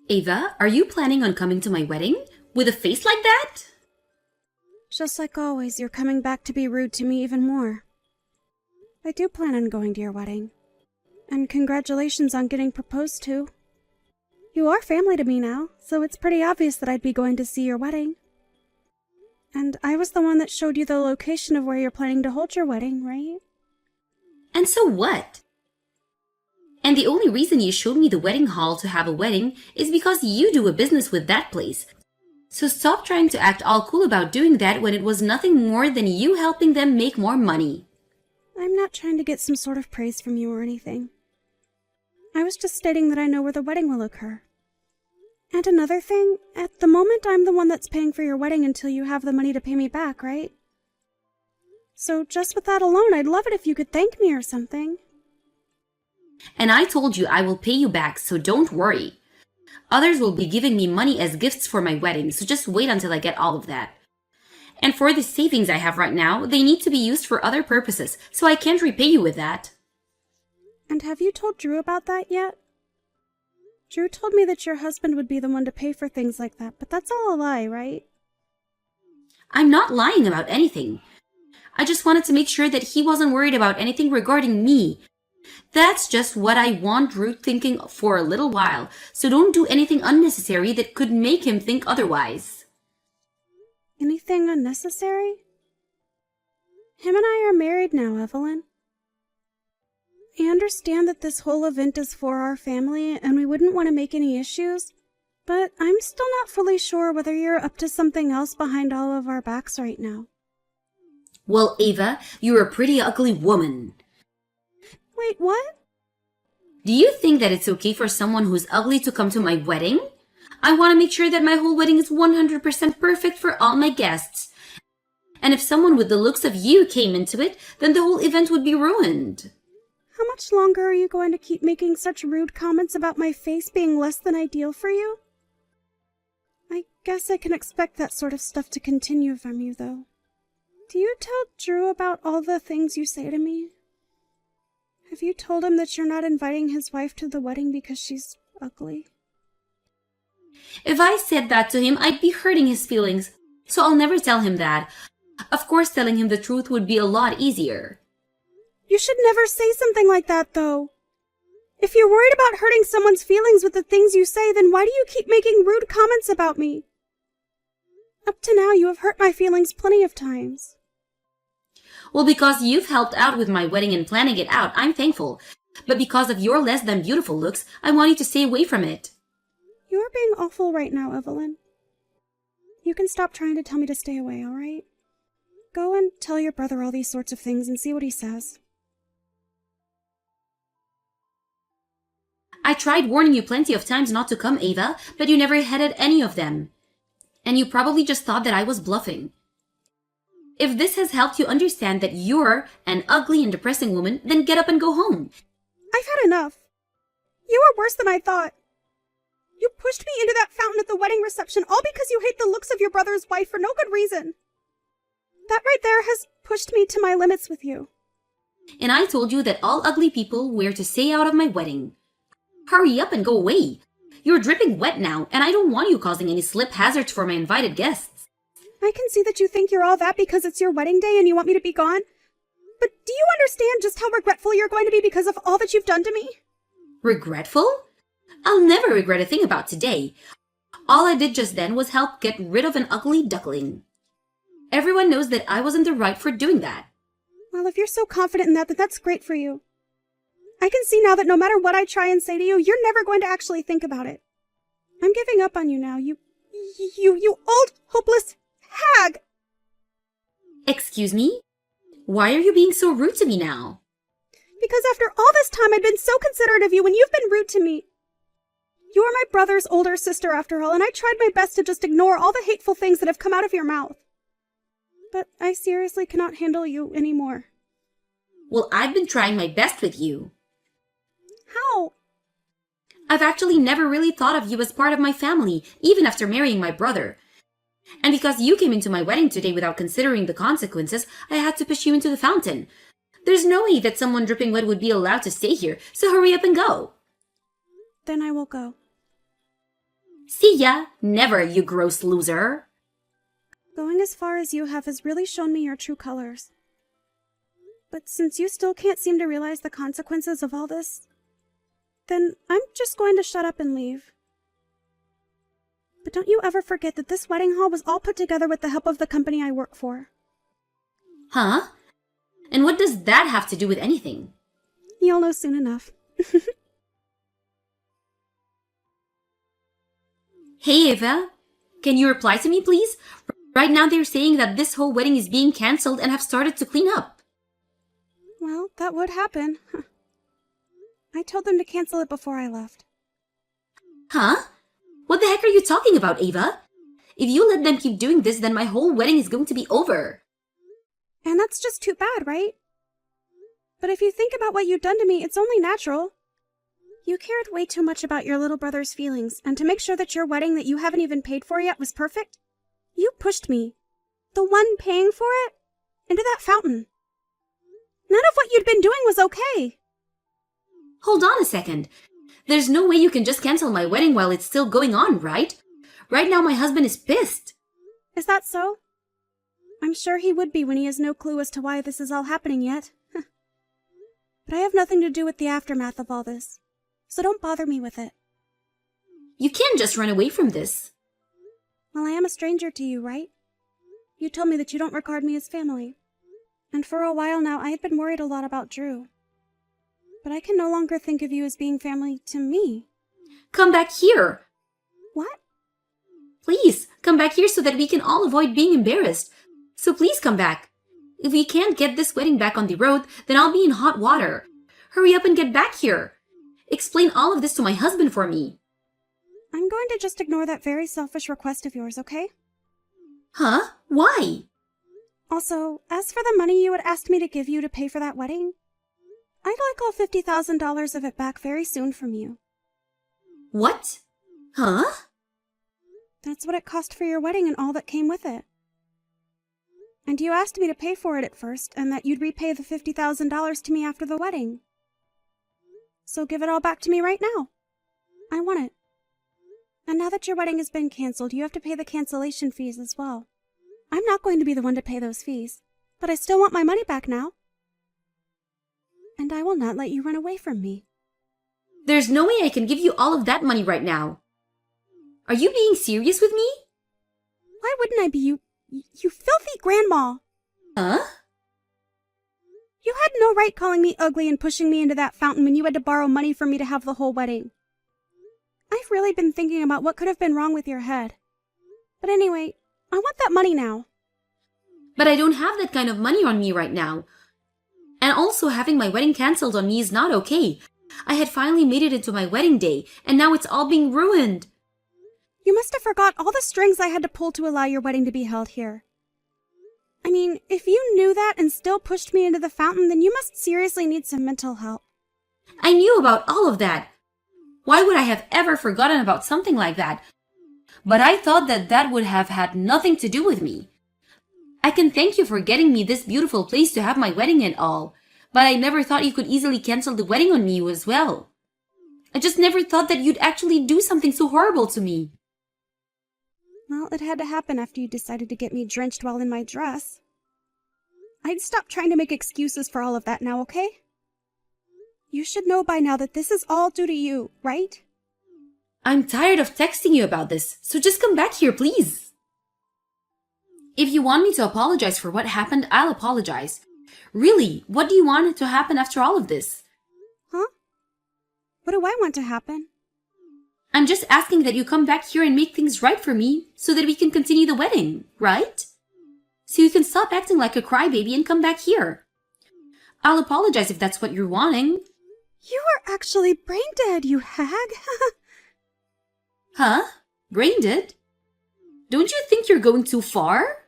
Ava, are you planning on coming to my wedding? With a face like that? Just like always, you're coming back to be rude to me even more. I do plan on going to your wedding. And congratulations on getting proposed to. You are family to me now, so it's pretty obvious that I'd be going to see your wedding. And I was the one that showed you the location of where you're planning to hold your wedding, right? And so what? And the only reason you showed me the wedding hall to have a wedding is because you do a business with that place. So stop trying to act all cool about doing that when it was nothing more than you helping them make more money. I'm not trying to get some sort of praise from you or anything. I was just stating that I know where the wedding will occur. And another thing, at the moment I'm the one that's paying for your wedding until you have the money to pay me back, right? So just with that alone, I'd love it if you could thank me or something. And I told you I will pay you back, so don't worry. Others will be giving me money as gifts for my wedding, so just wait until I get all of that. And for the savings I have right now, they need to be used for other purposes, so I can't repay you with that. And have you told Drew about that yet? Drew told me that your husband would be the one to pay for things like that, but that's all a lie, right? I'm not lying about anything. I just wanted to make sure that he wasn't worried about anything regarding me. That's just what I want Drew thinking for a little while, so don't do anything unnecessary that could make him think otherwise. Anything unnecessary? Him and I are married now, Evelyn. I understand that this whole event is for our family and we wouldn't want to make any issues, but I'm still not fully sure whether you're up to something else behind all of our backs right now. Well, Ava, you're a pretty ugly woman. Wait, what? Do you think that it's okay for someone who's ugly to come to my wedding? I want to make sure that my whole wedding is 100% perfect for all my guests. And if someone with the looks of you came into it, then the whole event would be ruined. How much longer are you going to keep making such rude comments about my face being less than ideal for you? I guess I can expect that sort of stuff to continue from you, though. Do you tell Drew about all the things you say to me? Have you told him that you're not inviting his wife to the wedding because she's ugly? If I said that to him, I'd be hurting his feelings, so I'll never tell him that. Of course, telling him the truth would be a lot easier. You should never say something like that, though. If you're worried about hurting someone's feelings with the things you say, then why do you keep making rude comments about me? Up to now, you have hurt my feelings plenty of times. Well, because you've helped out with my wedding and planning it out, I'm thankful. But because of your less than beautiful looks, I want you to stay away from it. You are being awful right now, Evelyn. You can stop trying to tell me to stay away, all right? Go and tell your brother all these sorts of things and see what he says. I tried warning you plenty of times not to come, Ava, but you never heeded any of them. And you probably just thought that I was bluffing. If this has helped you understand that you're an ugly and depressing woman, then get up and go home. I've had enough. You are worse than I thought. You pushed me into that fountain at the wedding reception all because you hate the looks of your brother's wife for no good reason. That right there has pushed me to my limits with you. And I told you that all ugly people were to stay out of my wedding. Hurry up and go away. You're dripping wet now, and I don't want you causing any slip hazards for my invited guests. I can see that you think you're all that because it's your wedding day and you want me to be gone. But do you understand just how regretful you're going to be because of all that you've done to me? Regretful? I'll never regret a thing about today. All I did just then was help get rid of an ugly duckling. Everyone knows that I was in the right for doing that. Well, if you're so confident in that, then that's great for you. I can see now that no matter what I try and say to you, you're never going to actually think about it. I'm giving up on you now, you old, hopeless hag! Excuse me? Why are you being so rude to me now? Because after all this time I'd been so considerate of you and you've been rude to me. You are my brother's older sister after all, and I tried my best to just ignore all the hateful things that have come out of your mouth. But I seriously cannot handle you anymore. Well, I've been trying my best with you. How? I've actually never really thought of you as part of my family, even after marrying my brother. And because you came into my wedding today without considering the consequences, I had to push you into the fountain. There's no way that someone dripping wet would be allowed to stay here, so hurry up and go. Then I will go. See ya! Never, you gross loser! Going as far as you have has really shown me your true colors. But since you still can't seem to realize the consequences of all this, then I'm just going to shut up and leave. But don't you ever forget that this wedding hall was all put together with the help of the company I work for. Huh? And what does that have to do with anything? You'll know soon enough. Hey, Ava. Can you reply to me, please? Right now they're saying that this whole wedding is being cancelled and have started to clean up. Well, that would happen. I told them to cancel it before I left. Huh? What the heck are you talking about, Ava? If you let them keep doing this, then my whole wedding is going to be over. And that's just too bad, right? But if you think about what you've done to me, it's only natural. You cared way too much about your little brother's feelings, and to make sure that your wedding that you haven't even paid for yet was perfect, you pushed me, the one paying for it, into that fountain. None of what you'd been doing was okay. Hold on a second. There's no way you can just cancel my wedding while it's still going on, right? Right now my husband is pissed. Is that so? I'm sure he would be when he has no clue as to why this is all happening yet. But I have nothing to do with the aftermath of all this, so don't bother me with it. You can't just run away from this. Well, I am a stranger to you, right? You told me that you don't regard me as family. And for a while now, I had been worried a lot about Drew. But I can no longer think of you as being family to me. Come back here. What? Please, come back here so that we can all avoid being embarrassed. So please come back. If we can't get this wedding back on the road, then I'll be in hot water. Hurry up and get back here. Explain all of this to my husband for me. I'm going to just ignore that very selfish request of yours, okay? Huh? Why? Also, as for the money you had asked me to give you to pay for that wedding, I'd like all $50,000 of it back very soon from you. What? Huh? That's what it cost for your wedding and all that came with it. And you asked me to pay for it at first, and that you'd repay the $50,000 to me after the wedding. So give it all back to me right now. I want it. And now that your wedding has been canceled, you have to pay the cancellation fees as well. I'm not going to be the one to pay those fees, but I still want my money back now. And I will not let you run away from me. There's no way I can give you all of that money right now. Are you being serious with me? Why wouldn't I be, you filthy grandma? Huh? You had no right calling me ugly and pushing me into that fountain when you had to borrow money from me to have the whole wedding. I've really been thinking about what could have been wrong with your head. But anyway, I want that money now. But I don't have that kind of money on me right now. And also having my wedding cancelled on me is not okay. I had finally made it into my wedding day, and now it's all being ruined. You must have forgot all the strings I had to pull to allow your wedding to be held here. I mean, if you knew that and still pushed me into the fountain, then you must seriously need some mental help. I knew about all of that. Why would I have ever forgotten about something like that? But I thought that that would have had nothing to do with me. I can thank you for getting me this beautiful place to have my wedding and all, but I never thought you could easily cancel the wedding on me as well. I just never thought that you'd actually do something so horrible to me. Well, it had to happen after you decided to get me drenched while in my dress. I'd stop trying to make excuses for all of that now, okay? You should know by now that this is all due to you, right? I'm tired of texting you about this, so just come back here, please. If you want me to apologize for what happened, I'll apologize. Really, what do you want to happen after all of this? Huh? What do I want to happen? I'm just asking that you come back here and make things right for me so that we can continue the wedding, right? So you can stop acting like a crybaby and come back here. I'll apologize if that's what you're wanting. You are actually brain dead, you hag. Huh? Brain dead? Don't you think you're going too far?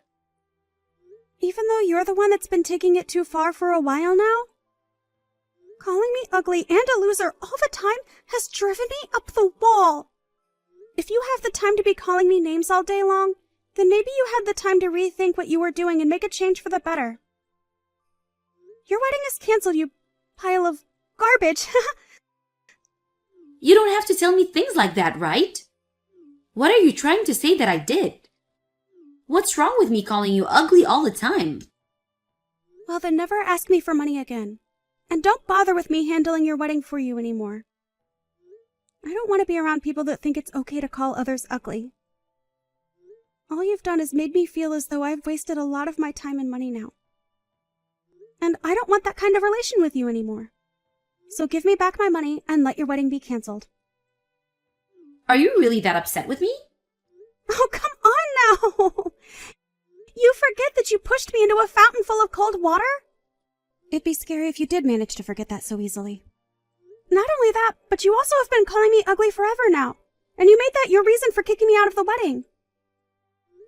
Even though you're the one that's been taking it too far for a while now? Calling me ugly and a loser all the time has driven me up the wall. If you have the time to be calling me names all day long, then maybe you had the time to rethink what you were doing and make a change for the better. Your wedding is canceled, you pile of garbage. You don't have to tell me things like that, right? What are you trying to say that I did? What's wrong with me calling you ugly all the time? Well, then never ask me for money again. And don't bother with me handling your wedding for you anymore. I don't want to be around people that think it's okay to call others ugly. All you've done is made me feel as though I've wasted a lot of my time and money now. And I don't want that kind of relation with you anymore. So give me back my money and let your wedding be canceled. Are you really that upset with me? Oh, come on now! You forget that you pushed me into a fountain full of cold water? It'd be scary if you did manage to forget that so easily. Not only that, but you also have been calling me ugly forever now. And you made that your reason for kicking me out of the wedding.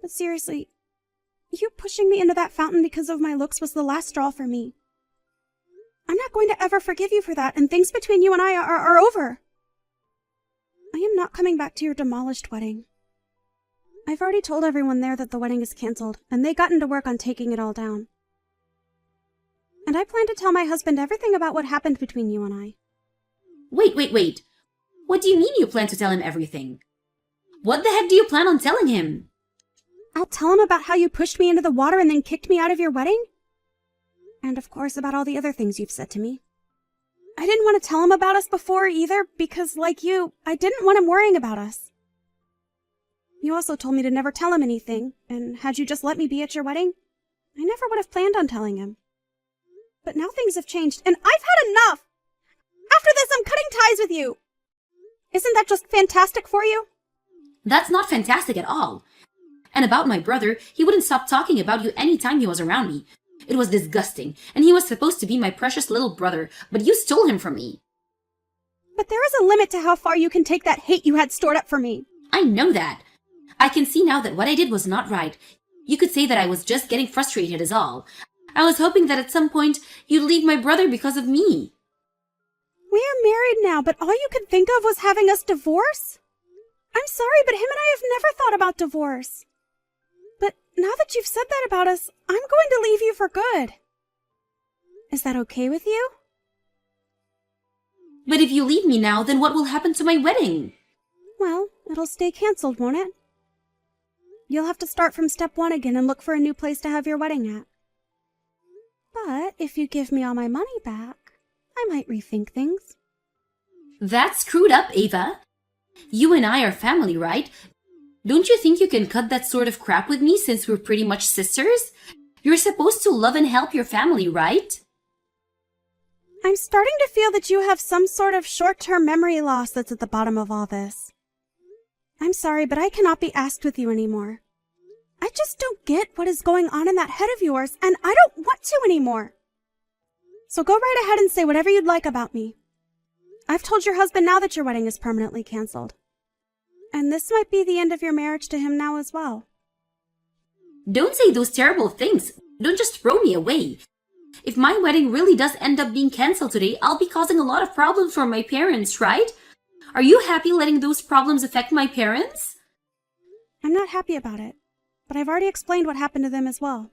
But seriously, you pushing me into that fountain because of my looks was the last straw for me. I'm not going to ever forgive you for that, and things between you and I are over. I am not coming back to your demolished wedding. I've already told everyone there that the wedding is canceled, and they gotten to work on taking it all down. And I plan to tell my husband everything about what happened between you and I. Wait. What do you mean you plan to tell him everything? What the heck do you plan on telling him? I'll tell him about how you pushed me into the water and then kicked me out of your wedding. And of course about all the other things you've said to me. I didn't want to tell him about us before either because, like you, I didn't want him worrying about us. You also told me to never tell him anything, and had you just let me be at your wedding, I never would have planned on telling him. But now things have changed, and I've had enough! After this, I'm cutting ties with you! Isn't that just fantastic for you? That's not fantastic at all. And about my brother, he wouldn't stop talking about you any time he was around me. It was disgusting, and he was supposed to be my precious little brother, but you stole him from me. But there is a limit to how far you can take that hate you had stored up for me. I know that. I can see now that what I did was not right. You could say that I was just getting frustrated is all. I was hoping that at some point you'd leave my brother because of me. We are married now, but all you could think of was having us divorce? I'm sorry, but him and I have never thought about divorce. But now that you've said that about us, I'm going to leave you for good. Is that okay with you? But if you leave me now, then what will happen to my wedding? Well, it'll stay canceled, won't it? You'll have to start from step one again and look for a new place to have your wedding at. But if you give me all my money back, I might rethink things. That's screwed up, Ava. You and I are family, right? Don't you think you can cut that sort of crap with me since we're pretty much sisters? You're supposed to love and help your family, right? I'm starting to feel that you have some sort of short-term memory loss that's at the bottom of all this. I'm sorry, but I cannot be asked with you anymore. I just don't get what is going on in that head of yours, and I don't want to anymore. So go right ahead and say whatever you'd like about me. I've told your husband now that your wedding is permanently canceled. And this might be the end of your marriage to him now as well. Don't say those terrible things. Don't just throw me away. If my wedding really does end up being canceled today, I'll be causing a lot of problems for my parents, right? Are you happy letting those problems affect my parents? I'm not happy about it, but I've already explained what happened to them as well.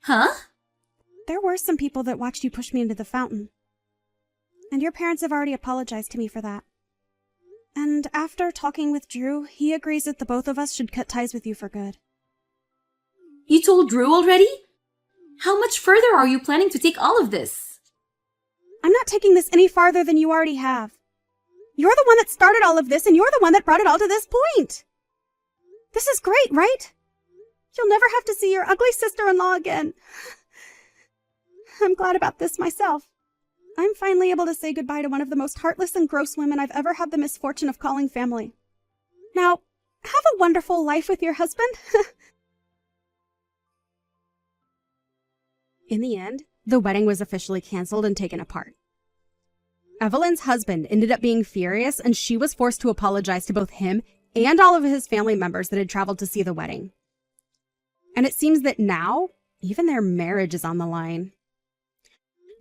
Huh? There were some people that watched you push me into the fountain. And your parents have already apologized to me for that. And after talking with Drew, he agrees that the both of us should cut ties with you for good. You told Drew already? How much further are you planning to take all of this? I'm not taking this any farther than you already have. You're the one that started all of this, and you're the one that brought it all to this point. This is great, right? You'll never have to see your ugly sister-in-law again. I'm glad about this myself. I'm finally able to say goodbye to one of the most heartless and gross women I've ever had the misfortune of calling family. Now, have a wonderful life with your husband. In the end, the wedding was officially canceled and taken apart. Evelyn's husband ended up being furious, and she was forced to apologize to both him and all of his family members that had traveled to see the wedding. And it seems that now, even their marriage is on the line.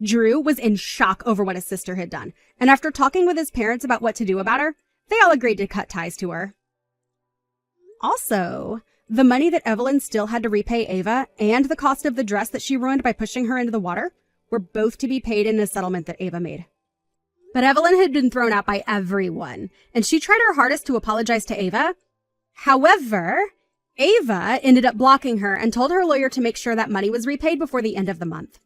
Drew was in shock over what his sister had done, and after talking with his parents about what to do about her, they all agreed to cut ties to her. Also, the money that Evelyn still had to repay Ava and the cost of the dress that she ruined by pushing her into the water were both to be paid in a settlement that Ava made. But Evelyn had been thrown out by everyone, and she tried her hardest to apologize to Ava, However, Ava ended up blocking her and told her lawyer to make sure that money was repaid before the end of the month.